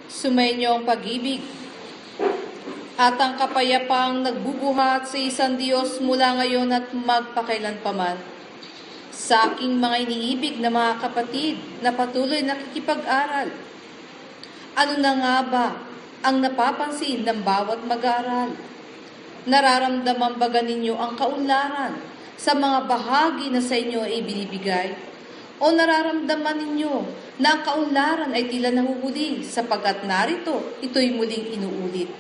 Sumainyo ang pag-ibig at ang kapayapaang nagbubuhat sa isang Diyos mula ngayon at magpakailanpaman. Sa aking mga iniibig na mga kapatid na patuloy nakikipag-aral, ano na nga ba ang napapansin ng bawat mag-aaral? Nararamdaman ba ninyo ang kaunlaran sa mga bahagi na sa inyo ay binibigay? O nararamdaman ninyo na ang kaunlaran ay tila nahuhuli sapagkat narito ito'y muling inuulit?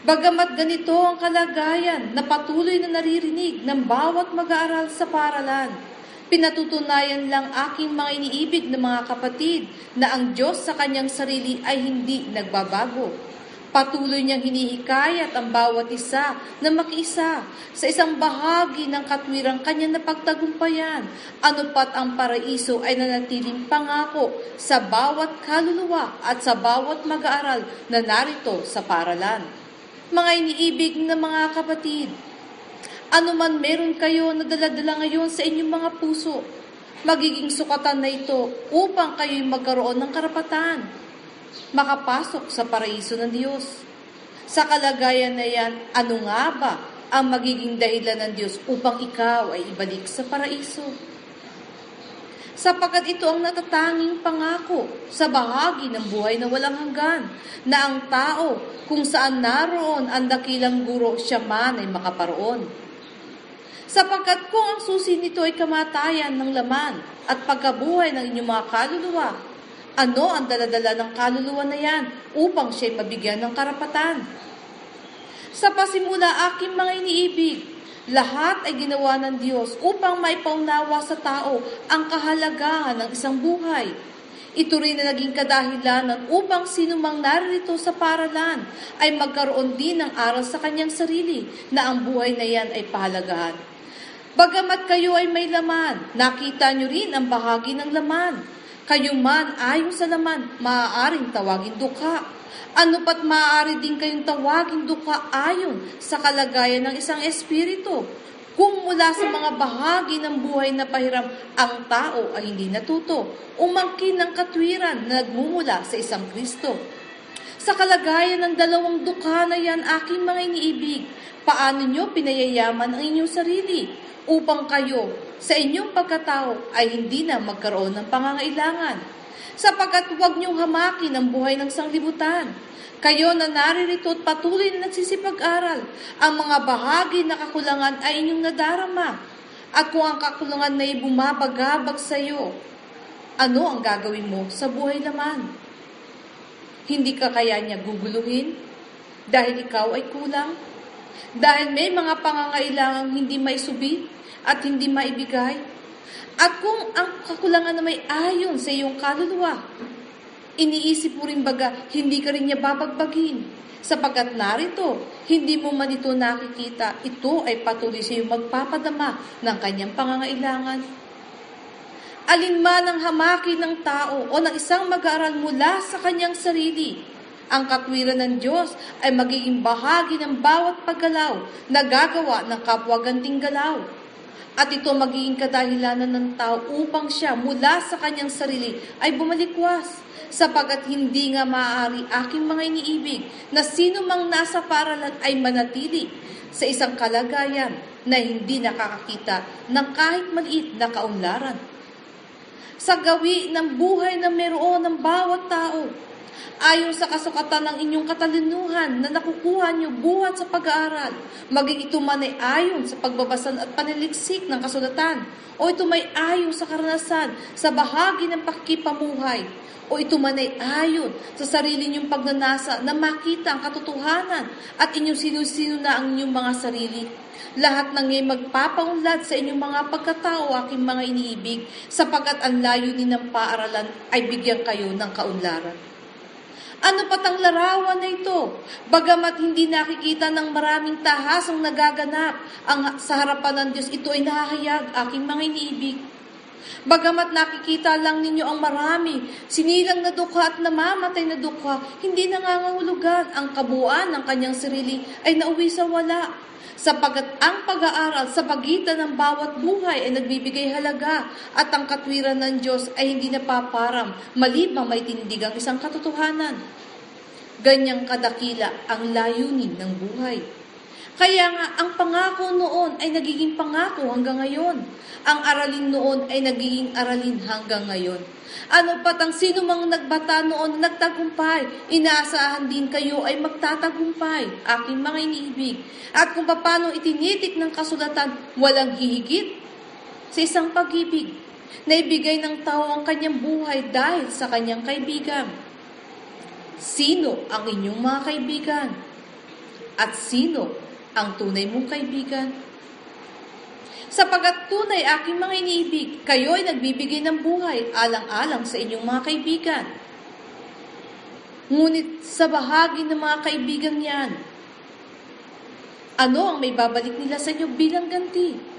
Bagamat ganito ang kalagayan na patuloy na naririnig ng bawat mag-aaral sa paaralan, pinatutunayan lang aking mga iniibig na mga kapatid na ang Diyos sa kanyang sarili ay hindi nagbabago. Patuloy niyang hinihikayat ang bawat isa na makiisa sa isang bahagi ng katwirang kanyang napagtagumpayan. Ano pat ang paraiso ay nanatiling pangako sa bawat kaluluwa at sa bawat mag-aaral na narito sa paaralan. Mga iniibig na mga kapatid, ano man meron kayo na daladala ngayon sa inyong mga puso, magiging sukatan na ito upang kayo'y magkaroon ng karapatan makapasok sa paraiso ng Diyos. Sa kalagayan na yan, ano nga ba ang magiging dahilan ng Diyos upang ikaw ay ibalik sa paraiso? Sapagkat ito ang natatanging pangako sa bahagi ng buhay na walang hanggan, na ang tao kung saan naroon ang dakilang guro, siya man ay makaparoon. Sapagkat kung ang susi nito ay kamatayan ng laman at pagkabuhay ng inyong mga kaluluwa, ano ang daladala ng kaluluwa na yan upang siya'y mabigyan ng karapatan? Sa pasimula aking mga iniibig, lahat ay ginawa ng Diyos upang maipaunawa sa tao ang kahalagahan ng isang buhay. Ito rin na naging kadahilanan upang sinumang naririto sa paaralan ay magkaroon din ng aral sa kanyang sarili na ang buhay na yan ay pahalagahan. Bagamat kayo ay may laman, nakita nyo rin ang bahagi ng laman. Kayo man ayon sa laman, maaaring tawagin dukha. Ano pat maaari din kayong tawagin dukha ayon sa kalagayan ng isang espiritu. Kung mula sa mga bahagi ng buhay na pahiram ang tao ay hindi natuto, umangkin ng katwiran na nagmumula sa isang Kristo. Sa kalagayan ng dalawang dukha na yan, aking mga iniibig, paano nyo pinayayaman ang inyong sarili upang kayo sa inyong pagkatao ay hindi na magkaroon ng pangangailangan? Sapagkat huwag niyong hamakin ang buhay ng sanglibutan. Kayo na naririto at patuloy na nagsisipag-aral, ang mga bahagi na kakulangan ay inyong nadarama. At kung ang kakulangan na bumabagabag sa iyo, ano ang gagawin mo sa buhay naman? Hindi ka kaya niya guguluhin dahil ikaw ay kulang? Dahil may mga pangangailangang hindi maisubit at hindi maibigay? At kung ang kakulangan na may ayon sa iyong kaluluwa, iniisip mo rin baga, hindi ka rin niya babagbagin. Sapagkat narito, hindi mo man ito nakikita, ito ay patuloy sa iyong magpapadama ng kanyang pangangailangan. Alin man ang hamakin ng tao o ng isang mag-aaral mula sa kanyang sarili, ang katwiran ng Diyos ay magiging bahagi ng bawat paggalaw na gagawa ng kapwa-ganting galaw. At ito magiging kadahilanan ng tao upang siya mula sa kanyang sarili ay bumalikwas. Sapagkat hindi nga maaari aking mga iniibig na sino mang nasa paaralan ay manatili sa isang kalagayan na hindi nakakakita ng kahit maliit na kaunlaran. Sa gawi ng buhay na meron ng bawat tao, ayon sa kasukatan ng inyong katalinuhan na nakukuha nyo buhat sa pag-aaral, maging ito man ay ayon sa pagbabasa at paniliksik ng kasulatan, o ito may ayon sa karanasan sa bahagi ng pakikipamuhay, o ito man ay ayon sa sarili nyong pagnanasa na makita ang katotohanan at inyong sino-sino na ang inyong mga sarili. Lahat ng ngayon magpapaunlad sa inyong mga pagkatao, aking mga iniibig, sapagkat ang layunin ng paaralan ay bigyan kayo ng kaunlaran. Ano pat ang larawan na ito? Bagamat hindi nakikita ng maraming tahasang nagaganap sa harapan ng Diyos, ito ay nahahayag, aking mga iniibig. Bagamat nakikita lang ninyo ang marami, sinilang na dukha at namamatay na dukha, hindi nangangahulugan ang kabuuan ng kanyang sarili ay nauwi sa wala. Sapagkat ang pag-aaral sa pagitan ng bawat buhay ay nagbibigay halaga at ang katwiran ng Diyos ay hindi napaparam, malibang may tindig ang isang katotohanan. Ganyang kadakila ang layunin ng buhay. Kaya nga, ang pangako noon ay nagiging pangako hanggang ngayon. Ang aralin noon ay nagiging aralin hanggang ngayon. Ano pat ang sino mang nagbata noon nagtagumpay, inaasahan din kayo ay magtatagumpay, aking mga iniibig. At kung paano itinitik ng kasulatan, walang hihigit sa isang pag-ibig na ibigay ng tao ang kanyang buhay dahil sa kanyang kaibigan. Sino ang inyong mga kaibigan? At sino ang tunay mong kaibigan? Sapagat tunay aking mga iniibig, kayo ay nagbibigay ng buhay alang-alang sa inyong mga kaibigan. Ngunit sa bahagi ng mga kaibigan yan, ano ang may babalik nila sa inyo bilang ganti?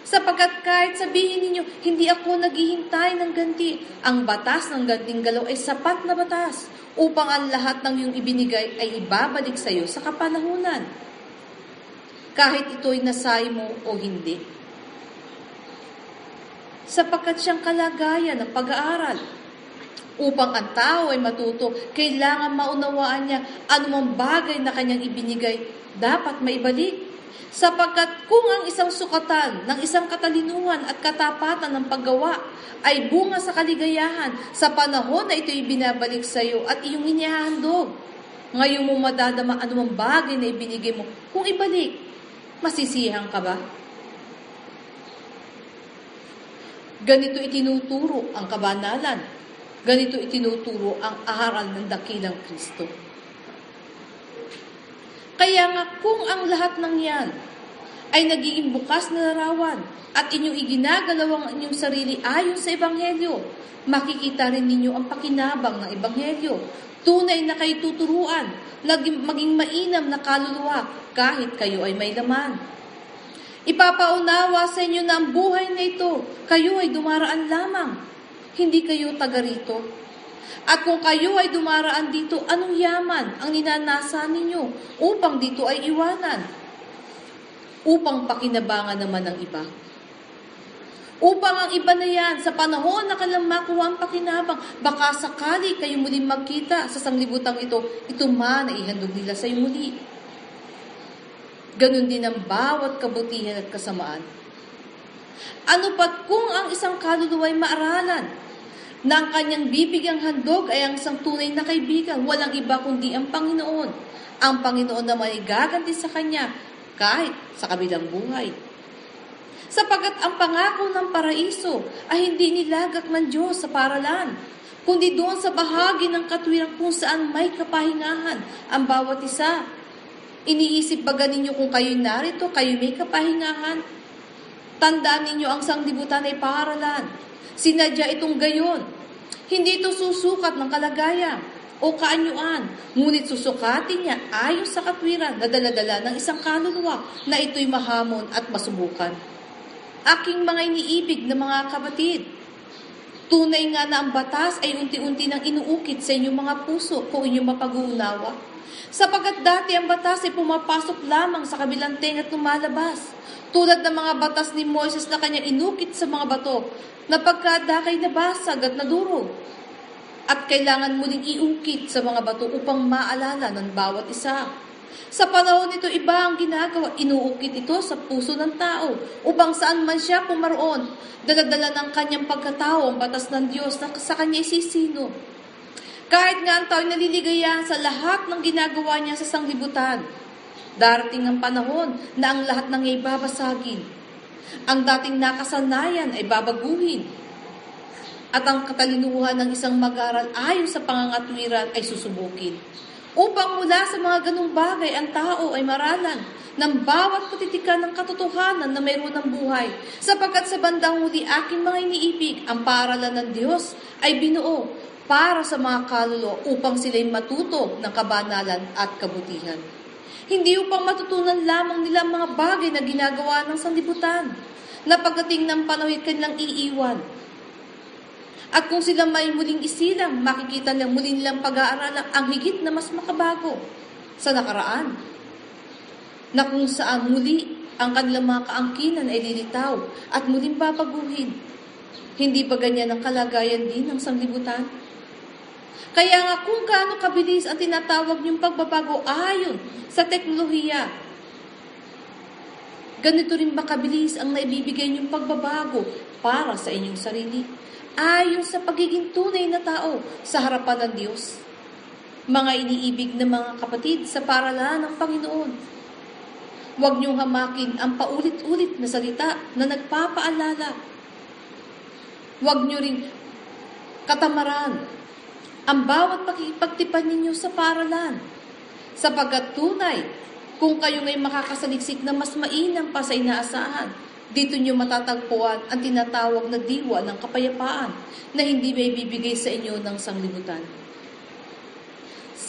Sapagat kahit sabihin ninyo, hindi ako naghihintay ng ganti, ang batas ng ganting galaw ay sapat na batas upang ang lahat ng iyong ibinigay ay ibabalik sa iyo sa kapanahunan. Kahit ito'y nasay mo o hindi. Sapagkat siyang kalagayan ng pag-aaral. Upang ang tao ay matuto, kailangan maunawaan niya anumang bagay na kanyang ibinigay, dapat maibalik. Sapagkat kung ang isang sukatan ng isang katalinuhan at katapatan ng paggawa ay bunga sa kaligayahan, sa panahon na ito'y binabalik sa iyo at iyong inihahandog, ngayon mo madadama anumang bagay na ibinigay mo. Kung ibalik, masisiyahan ka ba? Ganito itinuturo ang kabanalan. Ganito itinuturo ang aral ng dakilang Kristo. Kaya nga kung ang lahat ng yan ay nagiging bukas na larawan at inyong iginagalaw ang inyong sarili ayon sa Ebanghelyo, makikita rin ninyo ang pakinabang ng Ebanghelyo. Tunay na kayo tuturuan, maging mainam na kaluluwa kahit kayo ay may laman. Ipapaunawa sa inyo na ang buhay na ito, kayo ay dumaraan lamang, hindi kayo taga rito. At kung kayo ay dumaraan dito, anong yaman ang ninanasa ninyo upang dito ay iwanan? Upang pakinabangan naman ng iba. Upang ang iba na yan, sa panahon na kailang makuha ang pakinabang, baka sakali kayo muling magkita sa sanglibutang ito man ay ihandog nila sa iyo muli. Ganon din ang bawat kabutihan at kasamaan. Ano pat kung ang isang kaluluwa ay maaralan, na ang kanyang bibigyang handog ay ang isang tunay na kaibigan, walang iba kundi ang Panginoon. Ang Panginoon naman ay gaganti sa kanya kahit sa kabilang buhay. Sapagat ang pangako ng paraiso ay hindi nilagak ng Diyos sa paralan, kundi doon sa bahagi ng katwiran kung saan may kapahingahan ang bawat isa. Iniisip ba ninyo kung kayo'y narito, kayo may kapahingahan? Tandaan ninyo ang sanglibutan ay paralan. Sinadya itong gayon. Hindi ito susukat ng kalagayan o kaanyuan, ngunit susukatin niya ayon sa katwiran na daladala ng isang kaluluwa na ito'y mahamon at masubukan. Aking mga iniibig na mga kapatid, tunay nga na ang batas ay unti-unti nang inuukit sa inyong mga puso kung inyong mapag-uunawa. Sapagat dati ang batas ay pumapasok lamang sa kabilang tenga at lumalabas. Tulad ng mga batas ni Moises na kanyang inukit sa mga bato, na pagkadakay nabasag at nadurog. At kailangan muling iukit sa mga bato upang maalala ng bawat isa. Sa panahon nito, iba ang ginagawa. Inuukit ito sa puso ng tao upang saan man siya pumaroon, daladala ng kanyang pagkatao ang batas ng Diyos na sa kanya isisino. Kahit nga ang tao naliligayahan sa lahat ng ginagawa niya sa sanglibutan, darating ang panahon na ang lahat ng ay babasagin. Ang dating nakasanayan ay babaguhin. At ang katalinuhan ng isang mag-aral ayon sa pangangatwiran ay susubukin. Upang mula sa mga ganung bagay, ang tao ay maralan ng bawat patitikan ng katotohanan na mayroon ng buhay. Sapagkat sa bandang huli, aking mga iniibig, ang paaralan ng Diyos ay binuo para sa mga kaluluwa upang sila'y matuto ng kabanalan at kabutihan. Hindi upang matutunan lamang nila ang mga bagay na ginagawa ng sanlibutan, na pagdating ng panahon kanilang iiwan. At kung sila may muling isilang, makikita nilang muling nilang pag-aaralan ang higit na mas makabago sa nakaraan, na kung saan muli ang kanilang mga kaangkinan ay lilitaw at muling babaguhin. Hindi ba ganyan ang kalagayan din ng sanglibutan? Kaya nga kung gaano kabilis ang tinatawag niyong pagbabago ayon sa teknolohiya, ganito rin ba kabilis ang naibibigay niyong pagbabago para sa inyong sarili, ayon sa pagiging tunay na tao sa harapan ng Diyos? Mga iniibig na mga kapatid sa paralan ng Panginoon, huwag niyong hamakin ang paulit-ulit na salita na nagpapaalala. Huwag niyo ring katamaran ang bawat pakikipagtipan ninyo sa paralan, sapagkat tunay, kung kayo ngay makakasaliksik na mas mainam pa sa inaasahan, dito nyo matatagpuan ang tinatawag na diwa ng kapayapaan na hindi may bibigay sa inyo ng sanglibutan.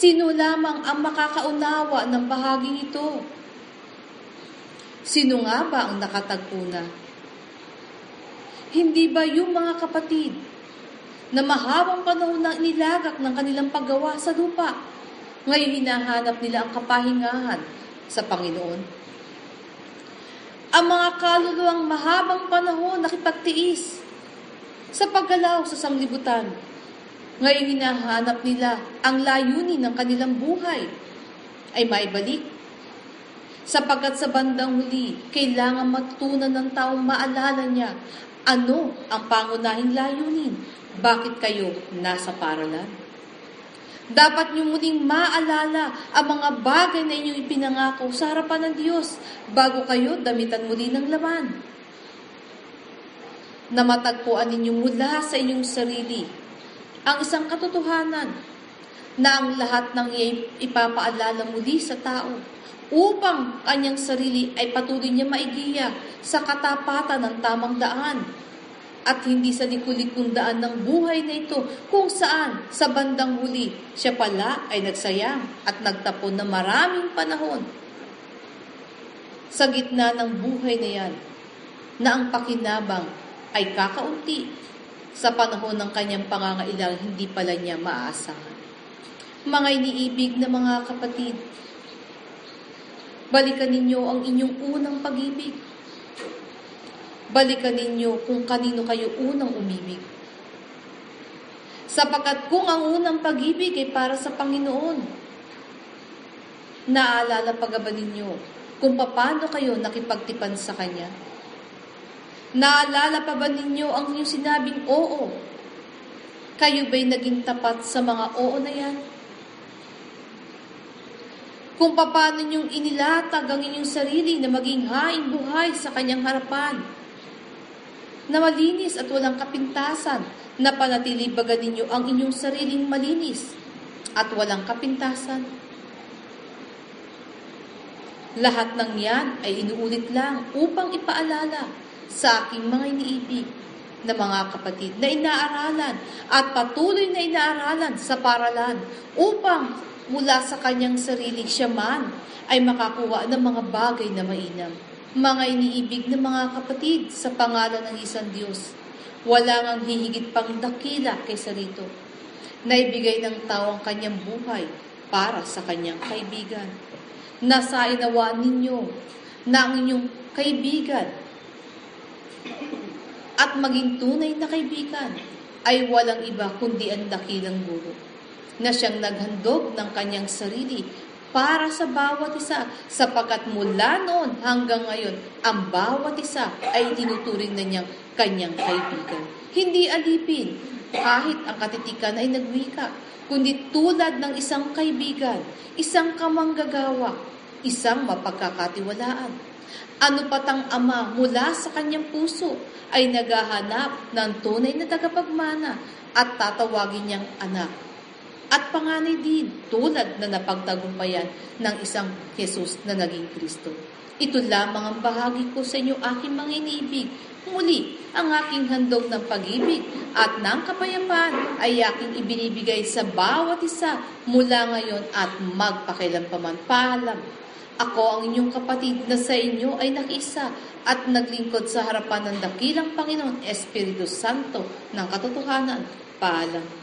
Sino lamang ang makakaunawa ng bahaging ito? Sino nga ba ang nakatagpo na? Hindi ba yung mga kapatid na mahabang panahon na inilagak ng kanilang paggawa sa lupa, ngayon hinahanap nila ang kapahingahan sa Panginoon? Ang mga kaluluwang mahabang panahon nakipagtiis sa paggalaw sa sanglibutan, ngayon hinahanap nila ang layunin ng kanilang buhay ay maibalik. Sapagkat sa bandang huli, kailangan matutunan ng taong maalala niya ano ang pangunahing layunin. Bakit kayo nasa paralan? Dapat niyo muling maalala ang mga bagay na inyong ipinangako sa harapan ng Diyos bago kayo damitan muli ng laman. Na matagpuan ninyo mula sa inyong sarili ang isang katotohanan na ang lahat ng ipapaalala muli sa tao upang kanyang sarili ay patuloy niya maigiya sa katapatan ng tamang daan at hindi sa liku-likong daan ng buhay na ito kung saan sa bandang huli siya pala ay nagsayang at nagtapon ng maraming panahon sa gitna ng buhay na yan na ang pakinabang ay kakaunti sa panahon ng kanyang pangangailangan hindi pala niya maaasahan. Mga iniibig na mga kapatid, balikan ninyo ang inyong unang pag-ibig. Balikan ninyo kung kanino kayo unang umibig. Sapagkat kung ang unang pag-ibig ay para sa Panginoon, naalala pa ba ninyo kung paano kayo nakipagtipan sa Kanya? Naalala pa ba ninyo ang inyong sinabing oo? Kayo ba'y naging tapat sa mga oo na yan? Kung paano niyong inilatag ang inyong sarili na maging haing buhay sa Kanyang harapan, na malinis at walang kapintasan, na panatili baga ninyo ang inyong sariling malinis at walang kapintasan. Lahat ng yan ay inuulit lang upang ipaalala sa aking mga iniibig na mga kapatid na inaaralan at patuloy na inaaralan sa paralan upang mula sa kanyang sarili siya man ay makakuha ng mga bagay na mainam. Mga iniibig na mga kapatid sa pangalan ng isang Diyos, wala ngang hihigit pang dakila kaysa rito, na ibigay ng tao ang kanyang buhay para sa kanyang kaibigan. Nasa inawaan ninyo na ang inyong kaibigan at maging tunay na kaibigan ay walang iba kundi ang dakilang guro, na siyang naghandog ng kanyang sarili para sa bawat isa, sapagkat mula noon hanggang ngayon, ang bawat isa ay tinuturing na niyang kanyang kaibigan. Hindi alipin, kahit ang katitikan ay nagwika, kundi tulad ng isang kaibigan, isang kamanggagawa, isang mapagkakatiwalaan. Ano patang ama mula sa kanyang puso ay naghahanap ng tunay na tagapagmana at tatawagin niyang anak. At panganay din, tulad na napagtagumpayan ng isang Jesus na naging Kristo. Ito lamang ang bahagi ko sa inyo, aking mga iniibig. Muli, ang aking handog ng pag-ibig at ng kapayapaan ay aking ibinibigay sa bawat isa mula ngayon at magpakailanpaman. Paalam. Ako ang inyong kapatid na sa inyo ay nakiisa at naglingkod sa harapan ng dakilang Panginoon Espiritu Santo ng katotohanan. Paalam.